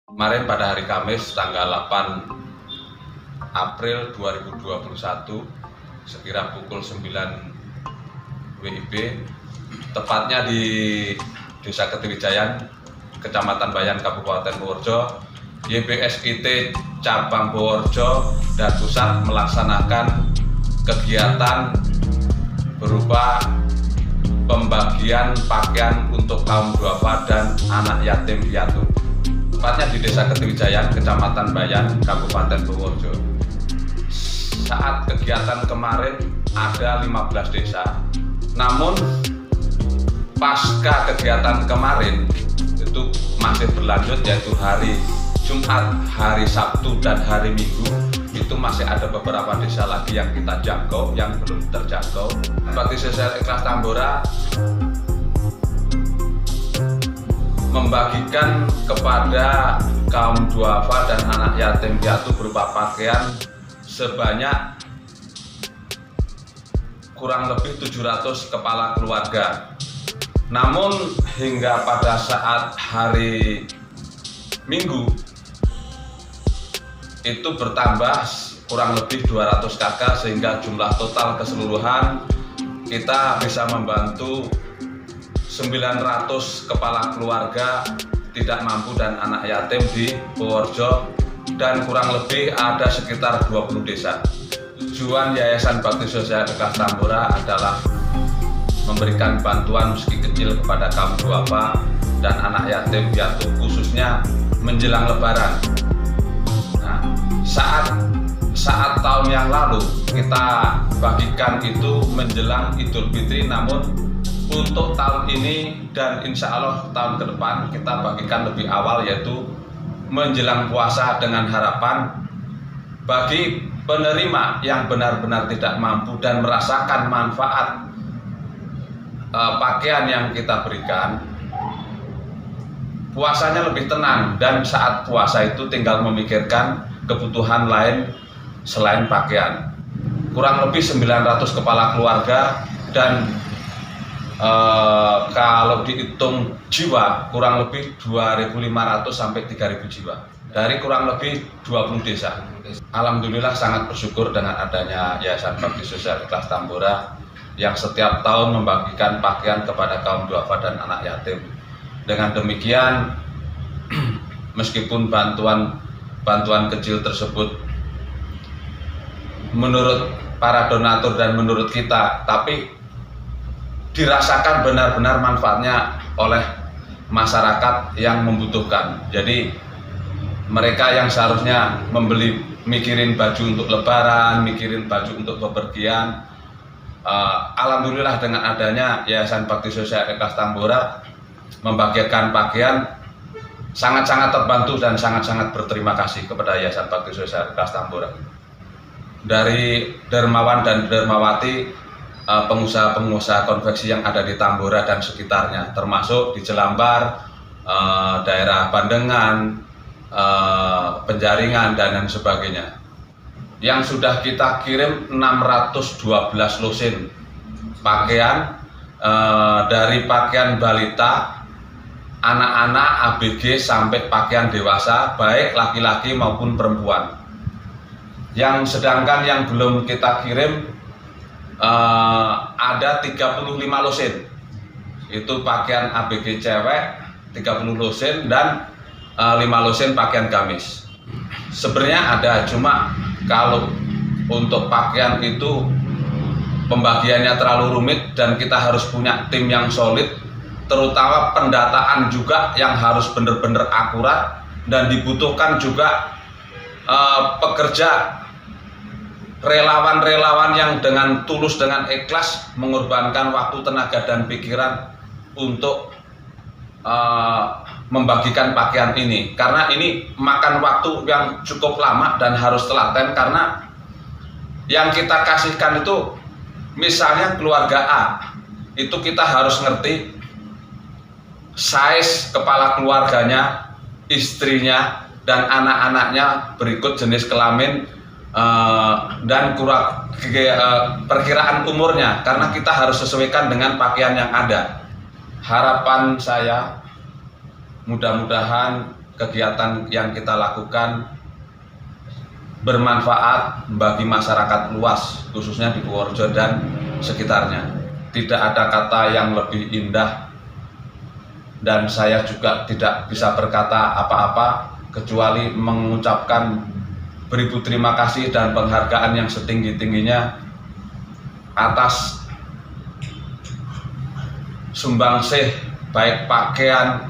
Kemarin pada hari Kamis tanggal 8 April 2021 sekira pukul 9 WIB, tepatnya di Desa Ketirijayan, Kecamatan Bayan, Kabupaten Purworejo, YBSIT Cabang Purworejo dan Pusat melaksanakan kegiatan berupa pembagian pakaian untuk kaum duafa dan anak yatim piatu. Tepatnya di Desa Ketirijayan, Kecamatan Bayan, Kabupaten Purworejo. Saat kegiatan kemarin ada 15 desa. Namun pasca kegiatan kemarin itu masih berlanjut, yaitu hari Jumat, hari Sabtu, dan hari Minggu. Itu masih ada beberapa desa lagi yang kita jangkau, yang belum terjangkau. Bakti Sosial Ikhlas Tambora membagikan kepada kaum duafa dan anak yatim piatu berupa pakaian sebanyak kurang lebih 700 kepala keluarga. Namun hingga pada saat hari Minggu itu bertambah kurang lebih 200 kakak, sehingga jumlah total keseluruhan kita bisa membantu 900 kepala keluarga tidak mampu dan anak yatim di Purworejo, dan kurang lebih ada sekitar 20 desa. Tujuan Yayasan Bakti Sosial Ikhlas Tambora adalah memberikan bantuan meski kecil kepada kaum duafa dan anak yatim piatu, khususnya menjelang Lebaran. Nah, saat tahun yang lalu kita bagikan itu menjelang Idul Fitri, namun untuk tahun ini dan insya Allah tahun ke depan kita bagikan lebih awal, yaitu menjelang puasa, dengan harapan bagi penerima yang benar-benar tidak mampu dan merasakan manfaat pakaian yang kita berikan, puasanya lebih tenang, dan saat puasa itu tinggal memikirkan kebutuhan lain selain pakaian. Kurang lebih 900 kepala keluarga, dan kalau dihitung jiwa kurang lebih 2.500 sampai 3.000 jiwa dari kurang lebih 20 desa. Alhamdulillah sangat bersyukur dengan adanya Yayasan Bakti Sosial Ikhlas Tambora yang setiap tahun membagikan pakaian kepada kaum duafa dan anak yatim. Dengan demikian, meskipun bantuan kecil tersebut menurut para donatur dan menurut kita, tapi dirasakan benar-benar manfaatnya oleh masyarakat yang membutuhkan. Jadi mereka yang seharusnya mikirin baju untuk Lebaran, mikirin baju untuk bepergian, alhamdulillah dengan adanya Yayasan Bakti Sosial Ikhlas Tambora membagikan pakaian, sangat-sangat terbantu dan sangat-sangat berterima kasih kepada Yayasan Bakti Sosial Ikhlas Tambora. Dari dermawan dan dermawati, pengusaha-pengusaha konveksi yang ada di Tambora dan sekitarnya, termasuk di Jelambar, daerah Bandengan, Penjaringan, dan lain sebagainya, yang sudah kita kirim 612 lusin pakaian, dari pakaian balita, anak-anak, ABG, sampai pakaian dewasa, baik laki-laki maupun perempuan. Yang sedangkan yang belum kita kirim ada 35 lusin, itu pakaian ABG cewek 30 lusin dan 5 lusin pakaian gamis. Sebenarnya ada, cuma kalau untuk pakaian itu pembagiannya terlalu rumit dan kita harus punya tim yang solid, terutama pendataan juga yang harus benar-benar akurat, dan dibutuhkan juga pekerja relawan-relawan yang dengan tulus, dengan ikhlas mengorbankan waktu, tenaga, dan pikiran untuk membagikan pakaian ini. Karena ini makan waktu yang cukup lama dan harus telaten, karena yang kita kasihkan itu, misalnya keluarga A, itu kita harus ngerti size kepala keluarganya, istrinya, dan anak-anaknya berikut jenis kelamin, dan perkiraan umurnya, karena kita harus sesuaikan dengan pakaian yang ada. Harapan saya mudah-mudahan kegiatan yang kita lakukan bermanfaat bagi masyarakat luas, khususnya di Purworejo dan sekitarnya. Tidak ada kata yang lebih indah, dan saya juga tidak bisa berkata apa-apa kecuali mengucapkan beribu terima kasih dan penghargaan yang setinggi-tingginya atas sumbangsih baik pakaian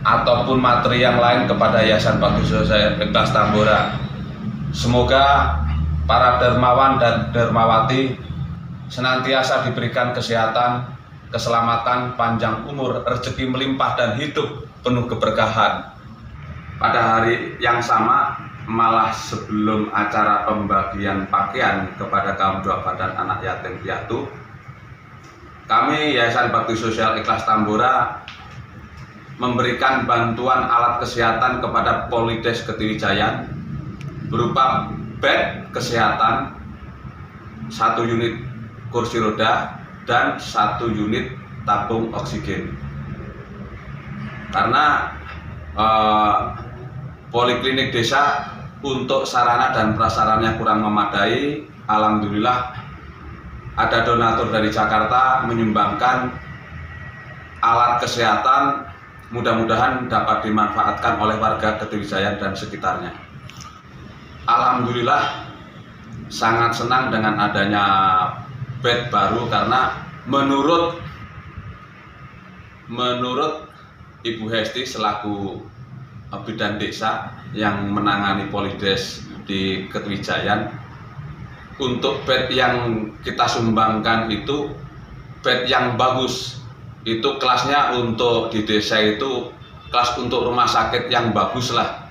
ataupun materi yang lain kepada Yayasan Bakti Sosial Ikhlas Tambora. Semoga para dermawan dan dermawati senantiasa diberikan kesehatan, keselamatan, panjang umur, rezeki melimpah, dan hidup penuh keberkahan. Pada hari yang sama, malah sebelum acara pembagian pakaian kepada kaum duafa dan anak yatim piatu, kami Yayasan Bakti Sosial Ikhlas Tambora memberikan bantuan alat kesehatan kepada Polides Ketirijayan berupa bed kesehatan, 1 unit kursi roda, dan 1 unit tabung oksigen. Karena poliklinik desa untuk sarana dan prasarannya kurang memadai, alhamdulillah ada donatur dari Jakarta menyumbangkan alat kesehatan, mudah-mudahan dapat dimanfaatkan oleh warga Ketirijayan dan sekitarnya. Alhamdulillah sangat senang dengan adanya bed baru, karena menurut Ibu Hesti selaku bidan desa yang menangani Polides di Ketirijayan, untuk bed yang kita sumbangkan itu bed yang bagus. Itu kelasnya untuk di desa itu kelas untuk rumah sakit yang bagus lah.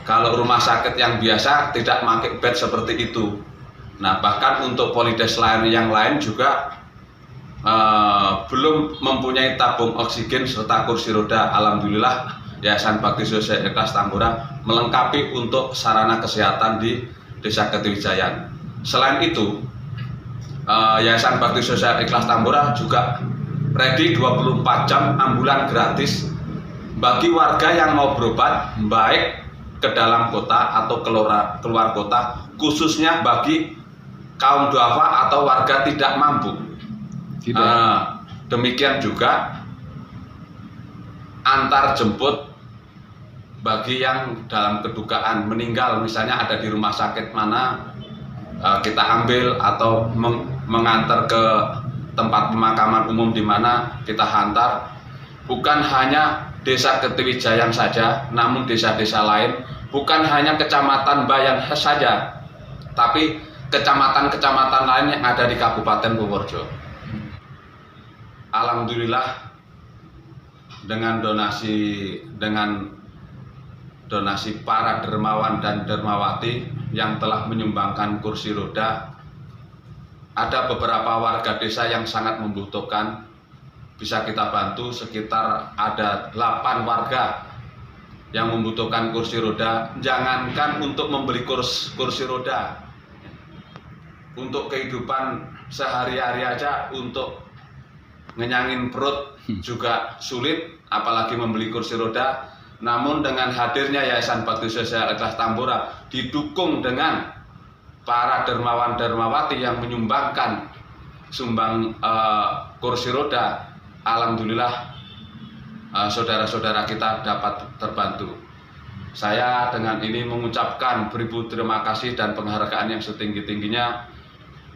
Kalau rumah sakit yang biasa tidak pakai bed seperti itu. Nah, bahkan untuk Polides lain yang lain juga belum mempunyai tabung oksigen serta kursi roda. Alhamdulillah Yayasan Bakti Sosial Ikhlas Tambora melengkapi untuk sarana kesehatan di Desa Ketirijayan. Selain itu, Yayasan Bakti Sosial Ikhlas Tambora juga ready 24 jam ambulan gratis bagi warga yang mau berobat, baik ke dalam kota atau keluar kota, khususnya bagi kaum duafa atau warga tidak mampu. Demikian juga antar jemput bagi yang dalam kedugaan meninggal, misalnya ada di rumah sakit mana, kita ambil atau mengantar ke tempat pemakaman umum di mana kita hantar. Bukan hanya Desa Ketirijayan saja, namun desa-desa lain, bukan hanya Kecamatan Bayan saja, tapi kecamatan-kecamatan lain yang ada di Kabupaten Purworejo. Alhamdulillah dengan donasi para dermawan dan dermawati yang telah menyumbangkan kursi roda, ada beberapa warga desa yang sangat membutuhkan. Bisa kita bantu, sekitar ada 8 warga yang membutuhkan kursi roda. Jangankan untuk membeli kursi roda, untuk kehidupan sehari-hari aja, untuk ngenyangin perut juga sulit, apalagi membeli kursi roda. Namun dengan hadirnya Yayasan Bakti Sosial Ikhlas Tambora, didukung dengan para dermawan dermawati yang menyumbangkan kursi roda, alhamdulillah saudara-saudara kita dapat terbantu. Saya dengan ini mengucapkan beribu terima kasih dan penghargaan yang setinggi-tingginya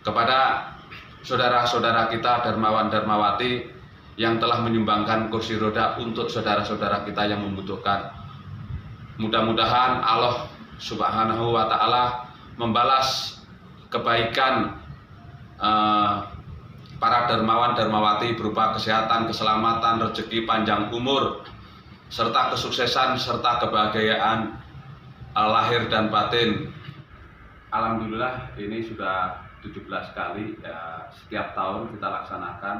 kepada saudara-saudara kita dermawan dermawati yang telah menyumbangkan kursi roda untuk saudara-saudara kita yang membutuhkan. Mudah-mudahan Allah Subhanahu wa Ta'ala membalas kebaikan para dermawan dermawati berupa kesehatan, keselamatan, rezeki, panjang umur, serta kesuksesan serta kebahagiaan lahir dan batin. Alhamdulillah ini sudah 17 kali ya, setiap tahun kita laksanakan,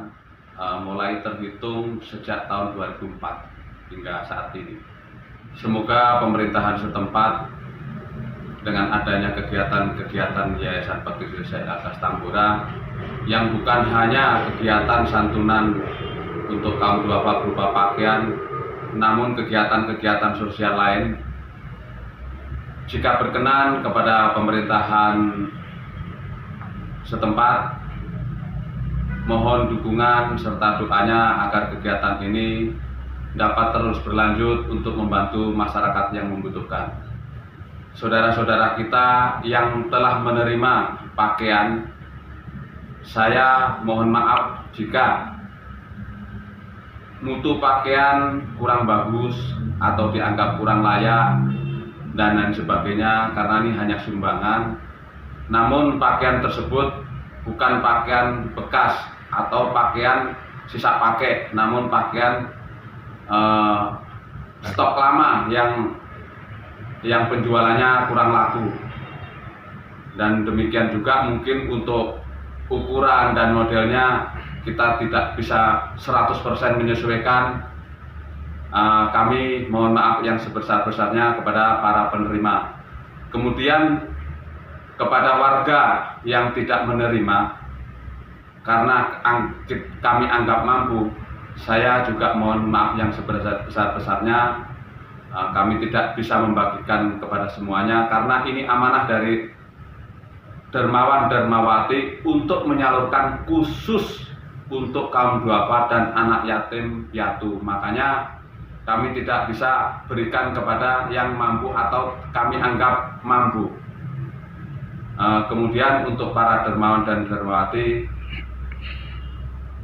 mulai terhitung sejak tahun 2004 hingga saat ini. Semoga pemerintahan setempat dengan adanya kegiatan-kegiatan Yayasan Bakti Sosial Ikhlas Tambora yang bukan hanya kegiatan santunan untuk kaum duafa berupa pakaian, namun kegiatan-kegiatan sosial lain. Jika berkenan kepada pemerintahan setempat, mohon dukungan serta doanya agar kegiatan ini dapat terus berlanjut untuk membantu masyarakat yang membutuhkan. Saudara-saudara kita yang telah menerima pakaian, saya mohon maaf jika mutu pakaian kurang bagus atau dianggap kurang layak dan lain sebagainya, karena ini hanya sumbangan. Namun pakaian tersebut bukan pakaian bekas atau pakaian sisa pakai, namun pakaian stok lama yang penjualannya kurang laku. Dan demikian juga mungkin untuk ukuran dan modelnya kita tidak bisa 100% menyesuaikan. Kami mohon maaf yang sebesar-besarnya kepada para penerima. Kemudian kepada warga yang tidak menerima karena kami anggap mampu, saya juga mohon maaf yang sebesar-besarnya. Kami tidak bisa membagikan kepada semuanya karena ini amanah dari dermawan dermawati untuk menyalurkan khusus untuk kaum duafa dan anak yatim piatu. Makanya kami tidak bisa berikan kepada yang mampu atau kami anggap mampu. Kemudian untuk para dermawan dan dermawati,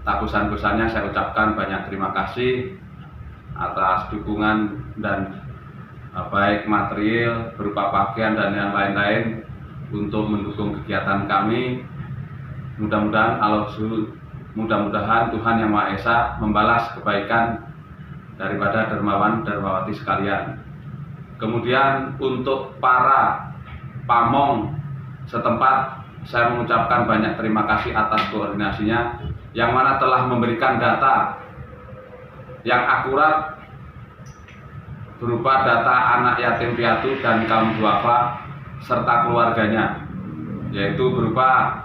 takusan-kusannya saya ucapkan banyak terima kasih atas dukungan dan baik material berupa pakaian dan yang lain-lain untuk mendukung kegiatan kami. Mudah-mudahan Tuhan Yang Maha Esa membalas kebaikan daripada dermawan dermawati sekalian. Kemudian untuk para pamong setempat, saya mengucapkan banyak terima kasih atas koordinasinya, yang mana telah memberikan data yang akurat berupa data anak yatim piatu dan kaum duafa serta keluarganya, yaitu berupa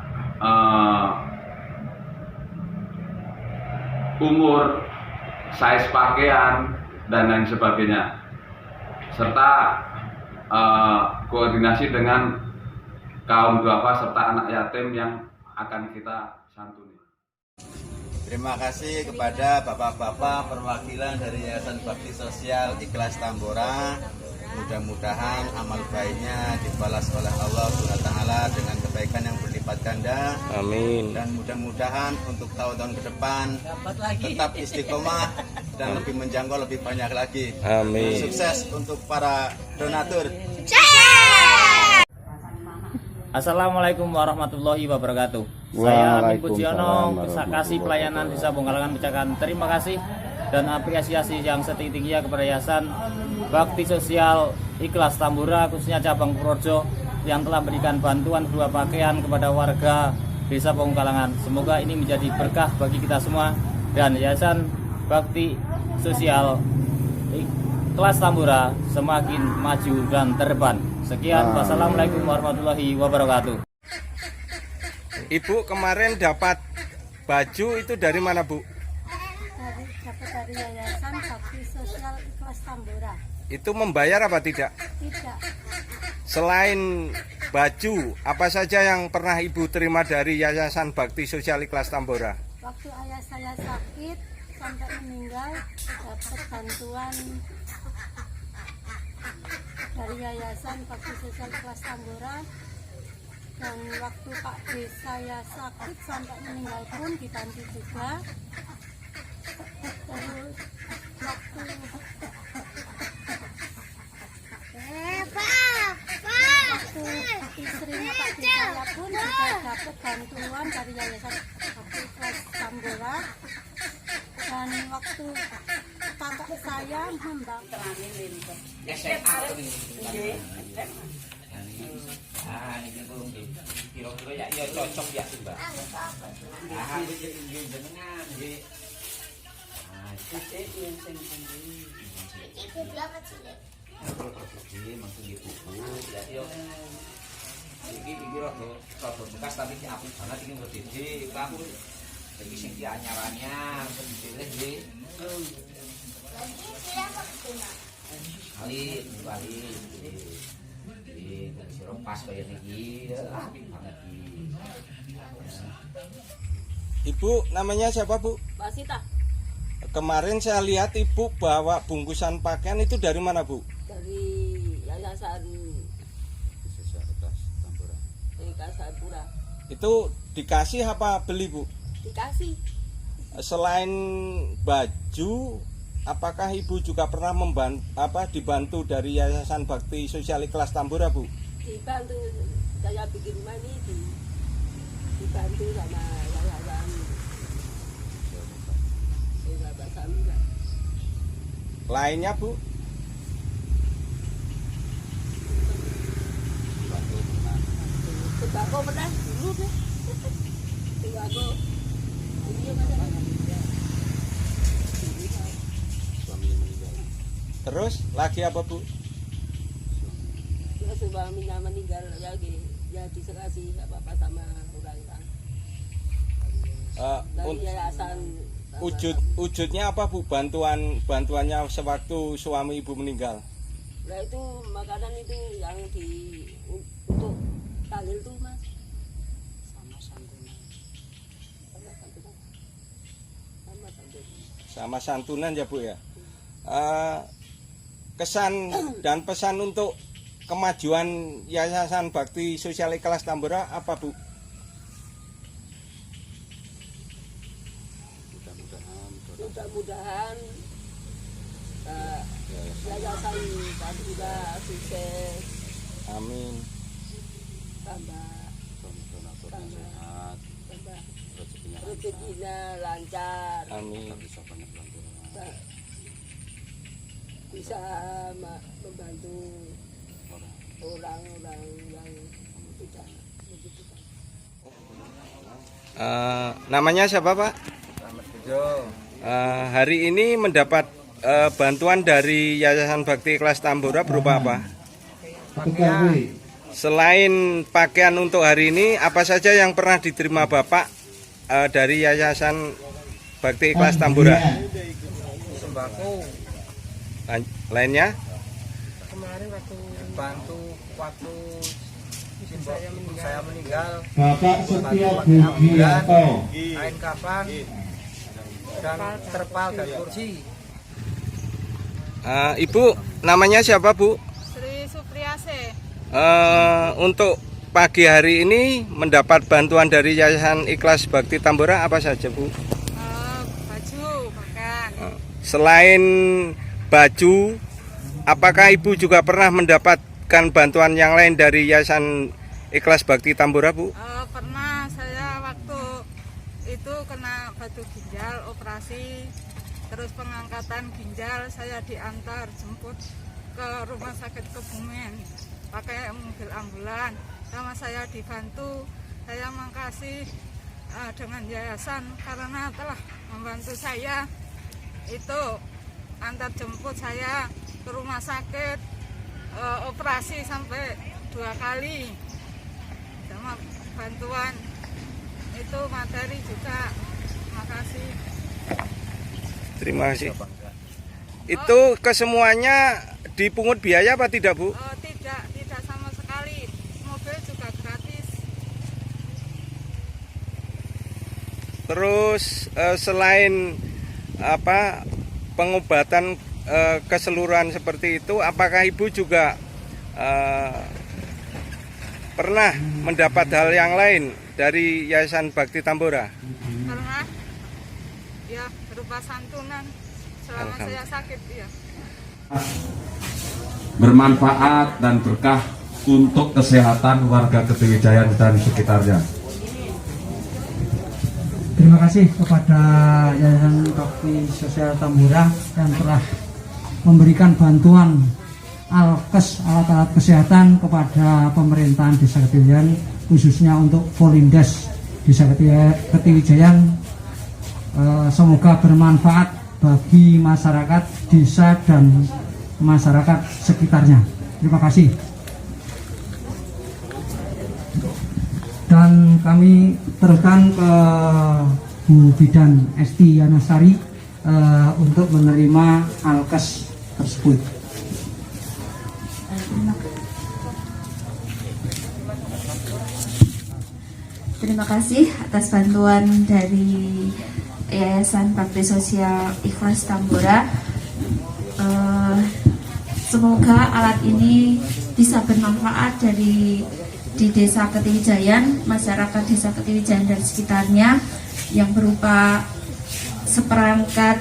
umur, size pakaian, dan lain sebagainya, serta koordinasi dengan kaum duafa serta anak yatim yang akan kita santuni. Terima kasih kepada bapak-bapak perwakilan dari Yayasan Bakti Sosial Ikhlas Tambora. Mudah-mudahan amal baiknya dibalas oleh Allah SWT dengan kebaikan yang berlipat ganda. Amin. Dan mudah-mudahan untuk tahun-tahun ke depan tetap istiqomah dan lebih menjangkau lebih banyak lagi. Amin. Sukses untuk para donatur. Assalamualaikum warahmatullahi wabarakatuh. Saya Amin Pujiono, kasih pelayanan Desa Bongkalangan mengucapkan terima kasih dan apresiasi yang setinggi-tingginya kepada Yayasan Bakti Sosial Ikhlas Tambora, khususnya cabang Purworejo, yang telah memberikan bantuan berupa pakaian kepada warga Desa Bongkalangan. Semoga ini menjadi berkah bagi kita semua dan Yayasan Bakti Sosial Ikhlas Tambora semakin maju dan terdepan. Sekian, wassalamualaikum warahmatullahi wabarakatuh. Ibu kemarin dapat baju itu dari mana, Bu? Dapat dari Yayasan Bakti Sosial Ikhlas Tambora. Itu membayar apa tidak? Tidak. Selain baju, apa saja yang pernah Ibu terima dari Yayasan Bakti Sosial Ikhlas Tambora? Waktu ayah saya sakit sampai meninggal, dapat bantuan dari Yayasan Bakti Sosial Ikhlas Tambora. Dan waktu Pak D saya sakit sampai meninggal pun dibantu juga. Terus waktu istrinya Pak D saya pun juga dapat bantuan dari Yayasan Bakti Ikhlas Tambora. Dan waktu kakak saya membangun kira-kira ya cocok ya sih Mbak. Nah, iki jenengan nggih. Nah, iki yang sing pundi? Iki berapa cilik? Iki maksud nggih buku. Ya yo. Iki rada bekas tapi ki apik banget iki nggo dede. Aku iki sing ki anyarannya sing dipilih nggih. Kali sirup pas kayak ini, apik banget iki. Ibu namanya siapa Bu? Mbak Sita Kemarin saya lihat Ibu bawa bungkusan pakaian itu dari mana Bu? dari Yayasan Kasapura. Itu dikasih apa beli Bu? Dikasih. Selain baju, apakah Ibu juga pernah dibantu dari Yayasan Bakti Sosial Ikhlas Tambora Bu? Dibantu, saya bikin rumah ini dibantu sama Yayasan Samura. Lainnya Bu? Sembako pernah dulu deh. Sembako. Iya mana? Terus lagi apa Bu? Ya suaminya meninggal lagi. Ya diserasi apa-apa sama orang-orang. Dari Yayasan Wujudnya apa Bu? Bantuannya sewaktu suami Ibu meninggal? Nah itu makanan itu yang untuk tahlil tuh Mas. Sama santunan ya Bu ya. Kesan dan pesan untuk kemajuan Yayasan Bakti Sosial Ikhlas Tambora apa Bu? Mudah-mudahan Yayasan Tambora sukses. Amin. Tambah rezekinya lancar. Amin. Bisa membantu orang-orang yang tidak membutuhkan. Namanya siapa Pak? Hari ini mendapat bantuan dari Yayasan Bakti Ikhlas Tambora berupa apa? Selain pakaian untuk hari ini, apa saja yang pernah diterima Bapak dari Yayasan Bakti Ikhlas Tambora? Sembako. Lainnya? Kemarin waktu saya meninggal, Bapak Setia ambulan, Budianto, kain kafan, dan terpal dan kursi. Ibu namanya siapa Bu? Sri Supriyase. Untuk pagi hari ini mendapat bantuan dari Yayasan Ikhlas Bakti Tambora apa saja Bu? Baju, makan. Selain baju, apakah Ibu juga pernah mendapatkan bantuan yang lain dari Yayasan Ikhlas Bakti Tambora Bu? Pernah, saya waktu itu kena batu ginjal, operasi, terus pengangkatan ginjal, saya diantar jemput ke rumah sakit Kebumen pakai mobil ambulan, sama saya dibantu. Saya makasih dengan yayasan karena telah membantu saya itu antar jemput saya ke rumah sakit, operasi sampai 2 kali, sama bantuan itu materi juga. Makasih. Terima kasih. Itu kesemuanya dipungut biaya apa tidak Bu? Tidak sama sekali. Mobil juga gratis. Terus selain pengobatan keseluruhan seperti itu, apakah Ibu juga pernah mendapat hal yang lain dari Yayasan Bakti Tambora? Pernah, ya berupa santunan selama saya sakit, ya. Bermanfaat dan berkah untuk kesehatan warga Kediri-Jaya dan sekitarnya. Terima kasih kepada Yayasan Bakti Sosial Tambora yang telah memberikan bantuan alkes, alat-alat kesehatan kepada pemerintahan Desa Kediri-Jaya, khususnya untuk Polindes Desa Kediri-Jaya. Semoga bermanfaat bagi masyarakat desa dan masyarakat sekitarnya. Terima kasih. Dan kami teruskan ke Bu Bidan Esti Yanasari untuk menerima alkes tersebut. Terima kasih atas bantuan dari Yayasan Bakti Sosial Ikhlas Tambora. Semoga alat ini bisa bermanfaat di Desa Ketiwijayan, masyarakat Desa Ketiwijayan dan sekitarnya, yang berupa seperangkat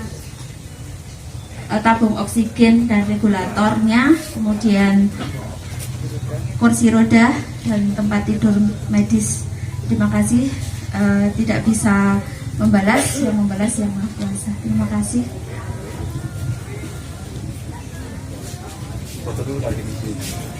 tabung oksigen dan regulatornya, kemudian kursi roda dan tempat tidur medis. Terima kasih. Tidak bisa membalas, yang membalas yang Maha Kuasa. Terima kasih. Foto dulu dari sini.